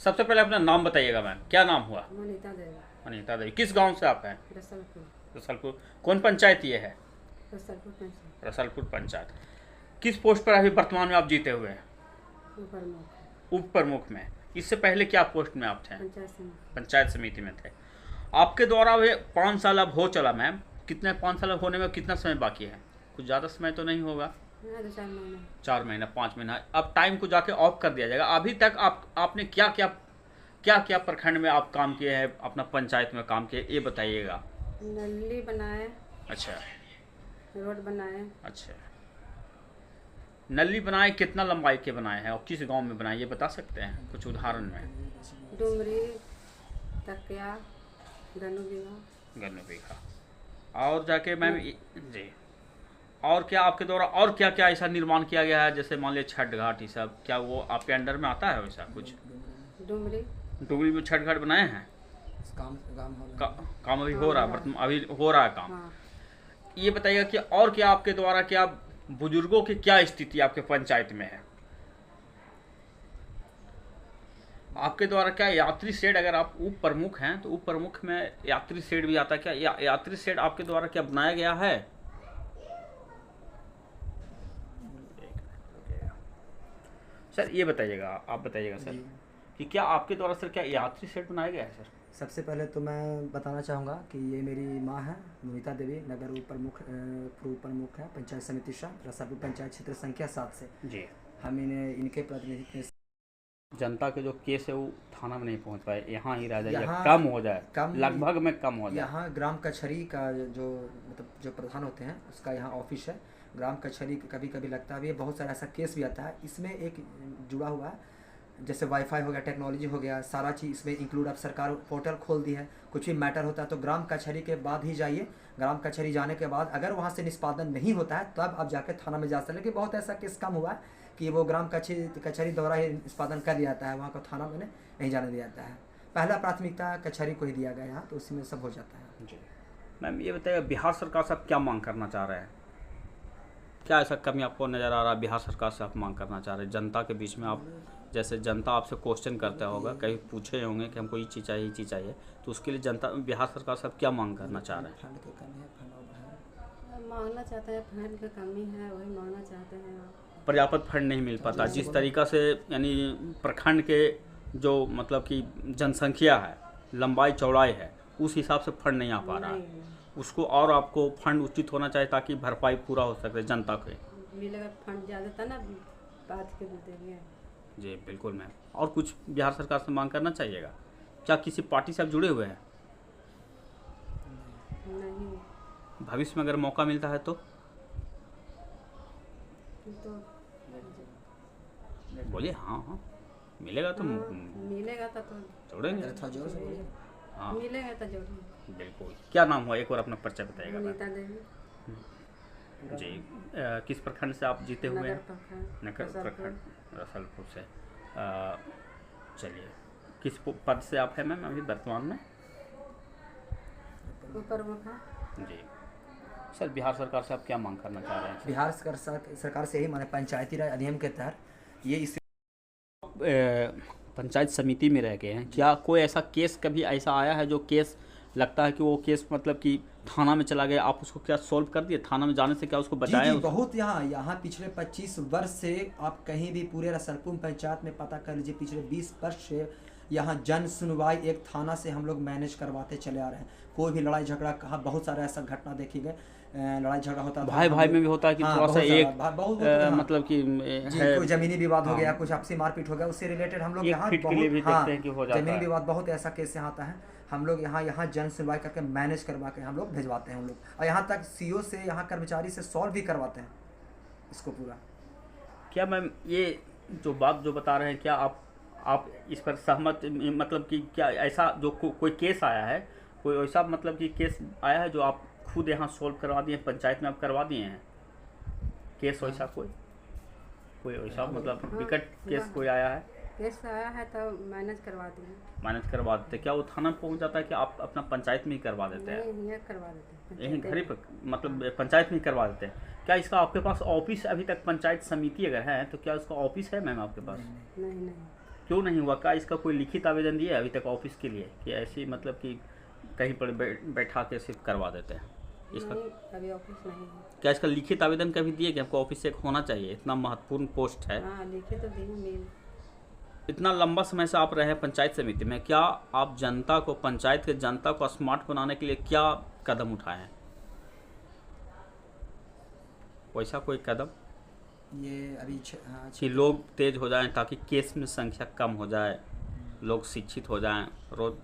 सबसे पहले अपना नाम बताइएगा मैम, क्या नाम हुआ? वनिता देवी। अनीता देवी। किस गांव से आप हैं? रसलपुर। रसलपुर। कौन पंचायत ये है? रसलपुर पंचायत। रसलपुर पंचायत। किस पोस्ट पर अभी वर्तमान में आप जीते हुए हैं? ऊपर मुख। उप प्रमुख में। इससे पहले क्या पोस्ट में आप थे? पंचायत समिति। पंचायत समिति में थे। आपके द्वारा वे 5 साल अब हो चला मैम, कितने 5 साल होने में कितना समय बाकी है? कुछ ज़्यादा समय तो नहीं होगा? हाँ, 2-4 महीने। 4 महीना 5 महीना। अब टाइम को जाके ऑफ कर दिया जाएगा। अभी तक आपने क्या प्रखंड में आप काम किए हैं, अपना पंचायत में काम किए, ये बताइएगा। नली बनाए, अच्छा रोड बनाए। अच्छा। नली बनाए, कितना लंबाई के बनाए हैं और किस गांव में बनाए, ये बता सकते हैं कुछ उदाहरण में? डुमरी, तकिया, गन्नू बीघा। गन्नू बीघा। और जाके मैम जी, और क्या आपके द्वारा और क्या क्या ऐसा निर्माण किया गया है, जैसे मान लिया छठ घाट, ये सब क्या वो आपके अंडर में आता है वैसा कुछ? डुमरी। डुमरी में छठ घाट बनाए हैं? काम अभी हो रहा है, अभी हो रहा है काम। हाँ। ये बताइएगा कि और क्या आपके द्वारा, क्या बुजुर्गों की क्या स्थिति आपके पंचायत में है? आपके द्वारा क्या यात्री शेड, अगर आप उप प्रमुख हैं तो उप प्रमुख में यात्री शेड भी आता है क्या? यात्री शेड आपके द्वारा क्या बनाया गया है? सर ये बताइएगा, आप बताइएगा सर कि क्या आपके द्वारा सर क्या यात्री शेड बनाया गया है सर? सबसे पहले तो मैं बताना चाहूँगा कि ये मेरी माँ है वनिता देवी, नगर उप प्रमुख है पंचायत समिति शाह, रसापुर पंचायत क्षेत्र संख्या 7 से जी। हम इन्हें इनके प्रतिनिधित्व जनता के जो केस है वो थाना में नहीं पहुंच पाए, यहाँ ही रह जाए, यहाँ कम हो जाए, कम लगभग में कम हो जाए। यहाँ ग्राम कचहरी का जो मतलब जो प्रधान होते हैं उसका यहाँ ऑफिस है। ग्राम कचहरी कभी कभी लगता है, बहुत सारा ऐसा केस भी आता है। इसमें एक जुड़ा हुआ है, जैसे वाईफाई हो गया, टेक्नोलॉजी हो गया, सारा चीज़ इसमें इंक्लूड। अब सरकार पोर्टल खोल दी है, कुछ भी मैटर होता है तो ग्राम कचहरी के बाद ही जाइए। ग्राम कचहरी जाने के बाद अगर वहाँ से निष्पादन नहीं होता है तब आप जाकर थाना में जा सकते। लेकिन बहुत ऐसा केस कम हुआ है कि वो ग्राम कचहरी द्वारा ही निष्पादन कर दिया जाता है, वहाँ को थाना में नहीं जाने दिया जाता है। पहला प्राथमिकता कचहरी को ही दिया गया यहाँ, तो उसी में सब हो जाता है। जी मैम, ये बताइए बिहार सरकार से आप क्या मांग करना चाह रहे हैं? क्या ऐसा कमी आपको नज़र आ रहा है बिहार सरकार से आप मांग करना चाह रहे हैं? जनता के बीच में आप, जैसे जनता आपसे क्वेश्चन करता होगा, कहीं पूछे होंगे कि हमको ये चीज़ चाहिए, ये चीज़ चाहिए, तो उसके लिए जनता बिहार सरकार से आप क्या मांग करना चाह रहे हैं? फंड की कमी है, फंड मांगना चाहते हैं, फंड की कमी है, वही मांगना चाहते हैं। पर्याप्त फंड नहीं मिल पाता जिस तरीक़ा से, यानी प्रखंड के जो मतलब कि जनसंख्या है, लंबाई चौड़ाई है, उस हिसाब से फंड नहीं आ पा रहा है। उसको और आपको फंड उचित होना चाहिए ताकि भरपाई पूरा हो सके जनता के। मिलेगा फंड ज़्यादा था ना, बात के देंगे। जी बिल्कुल मैम। और कुछ बिहार सरकार से मांग करना चाहिएगा? क्या किसी पार्टी से आप जुड़े हुए हैं? नहीं। भविष्य में अगर मौका मिलता है तो बोलिए। हाँ हाँ, मिलेगा तो मिलेगा तो जोड़ेंगे। थोड़ा जोर से बोलिए। हाँ मिलेगा तो जोड़ेंगे। बिल्कुल। क्या नाम हुआ, एक और अपना परिचय बताइएगा मैम। वनिता देवी। जी किस प्रखंड से आप जीते हुए हैं? नगर रसलपुर। प्रखंड, रसलपुर से। चलिए, किस पद से आप हैं मैम अभी वर्तमान में? ऊपर मुखा। जी सर, बिहार सरकार से आप क्या मांग करना चाह रहे हैं? बिहार सरकार से ही माने पंचायती राज अधिनियम के तहत ये इस पंचायत समिति में रह गए हैं, क्या कोई ऐसा केस कभी ऐसा आया है जो केस लगता है कि वो केस मतलब कि थाना में चला गया, आप उसको क्या सॉल्व कर दिए? थाना में जाने से क्या उसको बचाया? जी बहुत यहाँ पिछले 25 वर्ष से आप कहीं भी पूरे रसलपुर पंचायत में पता कर लीजिए, पिछले 20 वर्ष से यहाँ जन सुनवाई एक थाना से हम लोग मैनेज करवाते चले आ रहे हैं। कोई भी लड़ाई झगड़ा, कहा बहुत सारा ऐसा घटना देखी गए, लड़ाई झगड़ा होता भाई भाई में भी होता है कि हाँ, थोड़ा सा एक मतलब कि कोई जमीनी विवाद हो गया, कुछ आपसी मारपीट हो गया, उससे रिलेटेड हम लोग यहाँ जमीनी विवाद बहुत ऐसा केस यहाँ आता है। हम लोग यहाँ जन सुनवाई करके मैनेज करवा के हम लोग भिजवाते हैं हम लोग, और यहाँ तक सीओ से, यहाँ कर्मचारी से सॉल्व भी करवाते हैं इसको पूरा। क्या मैम ये जो बात जो बता रहे हैं, क्या आप इस पर सहमत, मतलब कि क्या ऐसा जो कोई केस आया है, कोई ऐसा मतलब कि केस आया है जो आप खुद यहाँ सॉल्व करवा दिए, पंचायत में आप करवा दिए हैं केस? वैसा कोई वैसा मतलब विकट केस कोई आया है? केस आया है तो मैनेज करवा दिए। मैनेज करवा देते? क्या वो थाना पहुँच जाता है कि आप अपना पंचायत में ही करवा देते हैं? नहीं, ये करवा देते हैं, यहीं घर ही पर मतलब पंचायत में ही करवा देते हैं? क्या इसका आपके पास ऑफिस अभी तक पंचायत समिति अगर है तो क्या उसका ऑफिस है मैम आपके पास? नहीं। क्यों नहीं हुआ? क्या इसका कोई लिखित आवेदन दिया है अभी तक ऑफिस के लिए कि ऐसी मतलब कि कहीं पर बैठा के सिर्फ करवा देते हैं इसका? नहीं, अभी ऑफिस नहीं है। क्या इसका लिखित आवेदन कभी दिए कि हमको ऑफिस से एक होना चाहिए, इतना महत्वपूर्ण पोस्ट है? हाँ, लिखे तो दी मेल। इतना लंबा समय से आप रहे हैं पंचायत समिति में, क्या आप जनता को, पंचायत के जनता को स्मार्ट बनाने के लिए क्या कदम उठाए हैं? वैसा कोई कदम ये अभी हाँ, कि लोग तेज हो जाएं ताकि केस में संख्या कम हो जाए, लोग शिक्षित हो जाएं रोज,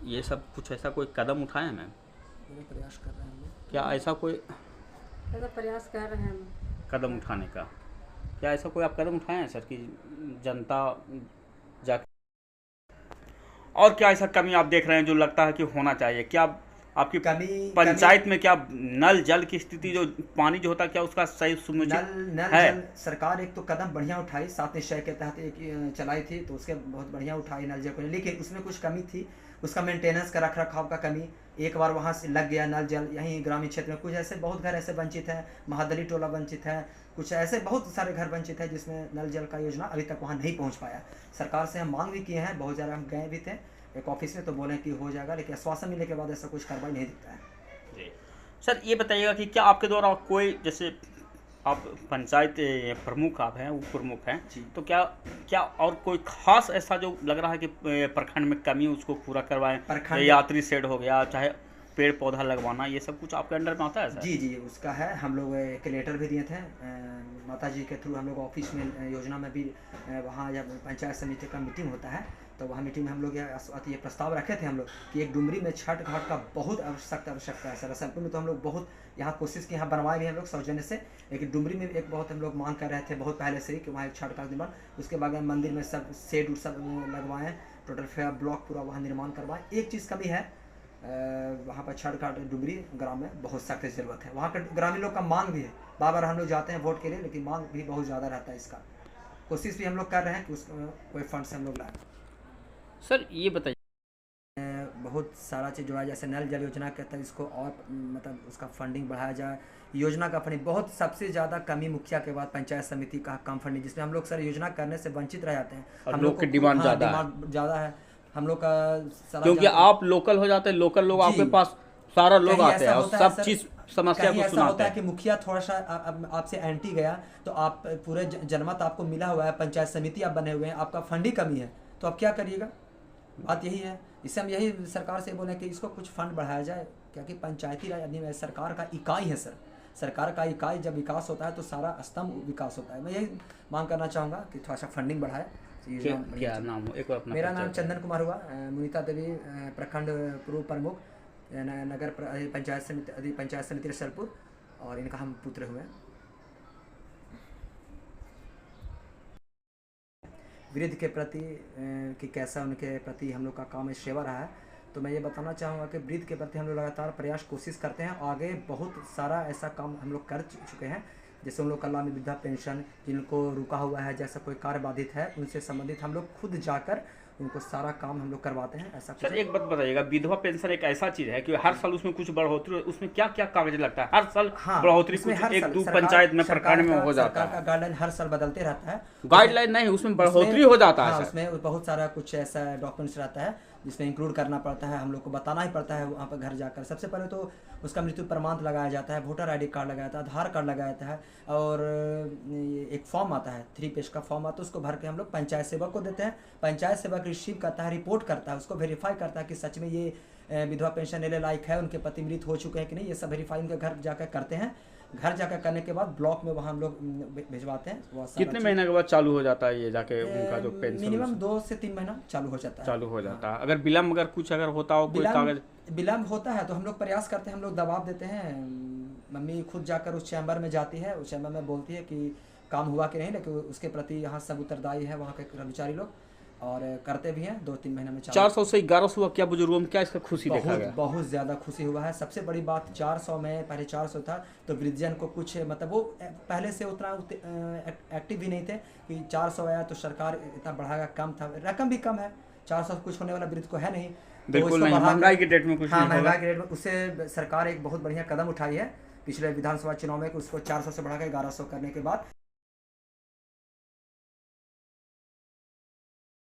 ये सब कुछ ऐसा कोई कदम उठाए हैं मैम? पूरे प्रयास कर रहे हैं हम लोग। क्या ऐसा कोई ऐसा प्रयास कर रहे हैं हम। कदम उठाने का, क्या ऐसा कोई आप कदम उठाए हैं सर कि जनता जा? और क्या ऐसा कमी आप देख रहे हैं जो लगता है कि होना चाहिए? क्या आपकी कमी पंचायत में क्या नल जल की स्थिति, जो पानी जो होता है, क्या उसका सही सुनिश्चित नल है? जल सरकार एक तो कदम बढ़िया उठाई, 7 निश्चय के तहत एक चलाई थी, तो उसके बहुत बढ़िया उठाई नल जल को, लेकिन उसमें कुछ कमी थी, उसका मेंटेनेंस का, रख रखाव का कमी। एक बार वहाँ से लग गया नल जल, यहीं ग्रामीण क्षेत्र में कुछ ऐसे बहुत घर ऐसे वंचित हैं, महादली टोला वंचित है, कुछ ऐसे बहुत सारे घर वंचित है जिसमें नल जल का योजना अभी तक वहाँ नहीं पहुँच पाया। सरकार से हम मांग भी किए हैं, बहुत ज़्यादा हम गए भी थे एक ऑफिस में, तो बोले कि हो जाएगा, लेकिन आश्वासन मिलने के बाद ऐसा कुछ कार्रवाई नहीं दिखता है। जी सर, ये बताइएगा कि क्या आपके द्वारा कोई, जैसे आप पंचायत प्रमुख आप हैं, उप प्रमुख हैं, तो क्या क्या और कोई खास ऐसा जो लग रहा है कि प्रखंड में कमी है उसको पूरा करवाएं? यात्री शेड हो गया, चाहे पेड़ पौधा लगवाना, ये सब कुछ आपके अंडर में आता है सर? जी जी, उसका है। हम लोग एक लेटर भी दिए थे माता जी के थ्रू, हम लोग ऑफिस में योजना में भी, वहाँ जब पंचायत समिति का मीटिंग होता है तो वहाँ मीटिंग में हम लोग ये प्रस्ताव रखे थे हम लोग कि एक डुमरी में छठ घाट का बहुत आवश्यकता है सर। रसलपुर में तो हम लोग बहुत यहाँ कोशिश की, यहाँ बनवाए भी हम लोग सौजन्य से, लेकिन डुमरी में एक बहुत हम लोग मांग कर रहे थे बहुत पहले से ही कि वहाँ एक छठ घाट निर्माण, उसके बाद मंदिर में सब शेड सब लगवाएँ, टोटल फेयर ब्लॉक पूरा वहाँ निर्माण करवाएँ। एक चीज़ कमी है वहाँ पर छठ घाट डुमरी ग्राम में बहुत सख्त ज़रूरत है, वहाँ के ग्रामीण लोग का मांग भी है, बार हम लोग जाते हैं वोट के लिए, लेकिन मांग भी बहुत ज़्यादा रहता है। इसका कोशिश भी हम लोग कर रहे हैं कि उस कोई फंड से हम लोग लाएँ। सर ये बताइए, बहुत सारा चीज़ जोड़ा, जैसे नल जल योजना के तहत इसको और मतलब उसका फंडिंग बढ़ाया जाए, योजना का फंडिंग बहुत सबसे ज़्यादा कमी मुखिया के बाद पंचायत समिति का कम फंडिंग, जिसमें हम लोग सर योजना करने से वंचित रह जाते हैं। हम लोग की डिमांड ज़्यादा है हम लोग का सारा, क्योंकि आप लोकल हो जाते हैं, लोकल लोग आपके पास सारा लोग आते हैं और सब चीज़ समस्या को सुनाते होता है कि मुखिया थोड़ा सा आपसे एंटी गया, तो आप पूरे जनमत आपको मिला हुआ है, पंचायत समिति आप बने हुए हैं, आपका फंडिंग कमी है, तो आप क्या करिएगा? बात यही है। इससे हम यही सरकार से बोले कि इसको कुछ फंड बढ़ाया जाए, क्योंकि पंचायती राज अधिनियम सरकार का इकाई है सर। सरकार का इकाई जब विकास होता है तो सारा स्तंभ विकास होता है। मैं यही मांग करना चाहूँगा कि थोड़ा सा फंडिंग बढ़ाए। क्या नाम हो? एक अपना मेरा नाम चंदन कुमार हुआ, मुनीता देवी, प्रखंड पूर्व प्रमुख, नगर पंचायत समिति रसलपुर, और इनका हम पुत्र हुए। वृद्ध के प्रति कि कैसा उनके प्रति हम लोग का काम सेवा रहा है, तो मैं ये बताना चाहूँगा कि वृद्ध के प्रति हम लोग लगातार प्रयास कोशिश करते हैं। आगे बहुत सारा ऐसा काम हम लोग कर चुके हैं, जैसे उन लोग का लाभ वृद्धा पेंशन, जिनको रुका हुआ है, जैसा कोई कार्य बाधित है, उनसे संबंधित हम लोग खुद जाकर उनको सारा काम हम लोग करवाते हैं। ऐसा सर एक बात बताइएगा, विधवा पेंशन एक ऐसा चीज़ है कि हर साल उसमें कुछ बढ़ोतरी, उसमें क्या क्या कागज लगता है? हर साल बढ़ोतरी एक दो पंचायत में प्रखंड में हो जाता है, गाइडलाइन हर साल बदलते रहता है। गाइडलाइन नहीं, उसमें बढ़ोतरी हो जाता है। उसमें बहुत सारा कुछ ऐसा डॉक्यूमेंट्स रहता है जिसमें इंक्लूड करना पड़ता है, हम लोग को बताना ही पड़ता है वहाँ पर घर जाकर। सबसे पहले तो उसका मृत्यु प्रमाण लगाया जाता है, वोटर ID कार्ड लगाया जाता है, आधार कार्ड लगाया जाता है, और एक फॉर्म आता है, 3 पेज का फॉर्म आता है, उसको भर के हम लोग पंचायत सेवक को देते हैं। पंचायत सेवक रिसीव करता है, रिपोर्ट करता है, उसको वेरीफाई करता है कि सच में ये विधवा पेंशन लेने लायक है, उनके पति मृत हो चुके हैं कि नहीं, ये सब वेरीफाई उनके घर जाकर करते हैं। घर जाकर करने के बाद ब्लॉक में वहाँ हम लोग भिजवाते हैं। कितने महीने के बाद चालू हो जाता है ये जाके उनका जो पेंशन? मिनिमम 2 से 3 महीना चालू हो जाता है। अगर विलम्ब अगर कुछ अगर होता हो, कोई कागज विलम्ब होता है तो हम लोग प्रयास करते हैं, हम लोग दबाव देते हैं। मम्मी खुद जाकर उस चैम्बर में जाती है, उस चैम्बर में बोलती है कि काम हुआ कि नहीं, लेकिन उसके प्रति यहाँ सब उत्तरदायी है वहाँ के कर्मचारी लोग, और करते भी हैं। 2-3 महीने में 400 से 1100 हुआ। क्या बुजुर्गों में क्या इसका खुशी देखा गया? बहुत ज़्यादा खुशी हुआ है। सबसे बड़ी बात 400 में, पहले 400 था तो वृद्धजन को कुछ मतलब वो पहले से उतना एक्टिव भी नहीं थे कि 400 आया तो सरकार इतना बढ़ाएगा, कम था, रकम भी कम है, 400 कुछ होने वाला वृद्ध को है नहीं, बिल्कुल नहीं, महंगाई के डेट में कुछ नहीं होगा। महंगाई के डेट में उससे सरकार एक बहुत बढ़िया कदम उठाई है पिछले विधानसभा चुनाव में, उसको 400 से बढ़ाकर 1100 करने के बाद